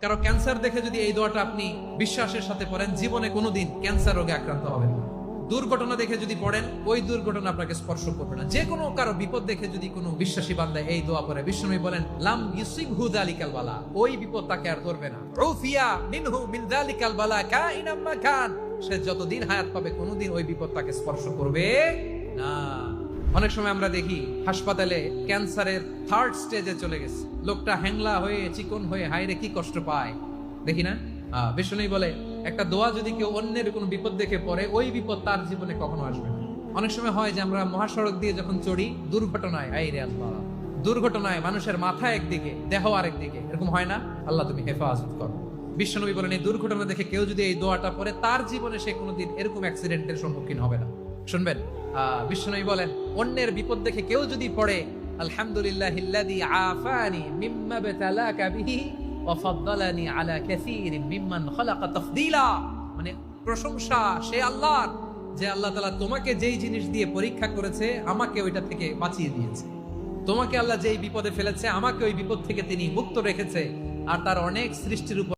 কারো ক্যান্সার দেখে যদি এই দোয়াটা আপনি বিশ্বাসের সাথে পড়েন, জীবনে কোনোদিন ক্যান্সার রোগে আক্রান্ত হবেন না। দুর্ঘটনা দেখে যদি পড়েন, ওই দুর্ঘটনা আপনাকে স্পর্শ করবে না। যে কোনো কারো বিপদ দেখে যদি কোনো বিশ্বাসী বান্দা এই দোয়া পড়ে, বিষ্ণু বলেন লাম ইউসিবহু যালিকাল বালা, ওই বিপদ তাকে আর ধরবে না। উফিয়া মিনহু মিন যালিকাল বালা কাইনাম মা কান, সে যতদিন হায়াত পাবে কোনোদিন ওই বিপদ তাকে স্পর্শ করবে না। অনেক সময় আমরা দেখি হাসপাতালে ক্যান্সারের 3rd স্টেজে চলে গেছে, লোকটা হ্যাংলা হয়ে চিকন হয়ে হায়রে কি কষ্ট পায়, দেখি না? বিষ্ণু বলে একটা দোয়া যদি কেউ অন্যের কোনো বিপদ দেখে পড়ে, ওই বিপদ তার জীবনে কখনো আসবে না। অনেক সময় হয় যে আমরা মহাসড়ক দিয়ে যখন চড়ি, দুর্ঘটনায়, আইরে আল্লাহ, দুর্ঘটনায় মানুষের মাথা একদিকে দেহ আরেকদিকে, এরকম হয় না? আল্লাহ তুমি হেফাজত করো। বিশ্বনবী বলেন এই দুর্ঘটনা দেখে কেউ যদি এই দোয়াটা পড়ে, তার জীবনে সে কোনোদিন এরকম অ্যাক্সিডেন্টের সম্মুখীন হবে না। শুনবেন, বিশ্বনবী বলেন অন্যের বিপদ দেখে কেউ যদি পড়ে আলহামদুলিল্লাহিল্লাযী আফানি মিম্মা বাতালাকা বিহি ওয়া ফাদ্দালানি আলা কাসীরিন মিম্মান খালাকা তাফদীলা, মানে প্রশংসা সে আল্লাহর, যে আল্লাহ তাআলা তোমাকে যেই জিনিস দিয়ে পরীক্ষা করেছে আমাকে ওইটা থেকে বাঁচিয়ে দিয়েছে। তোমাকে আল্লাহ যেই বিপদে ফেলেছে আমাকে ওই বিপদ থেকে তিনি মুক্ত রেখেছে, আর তার অনেক সৃষ্টির উপর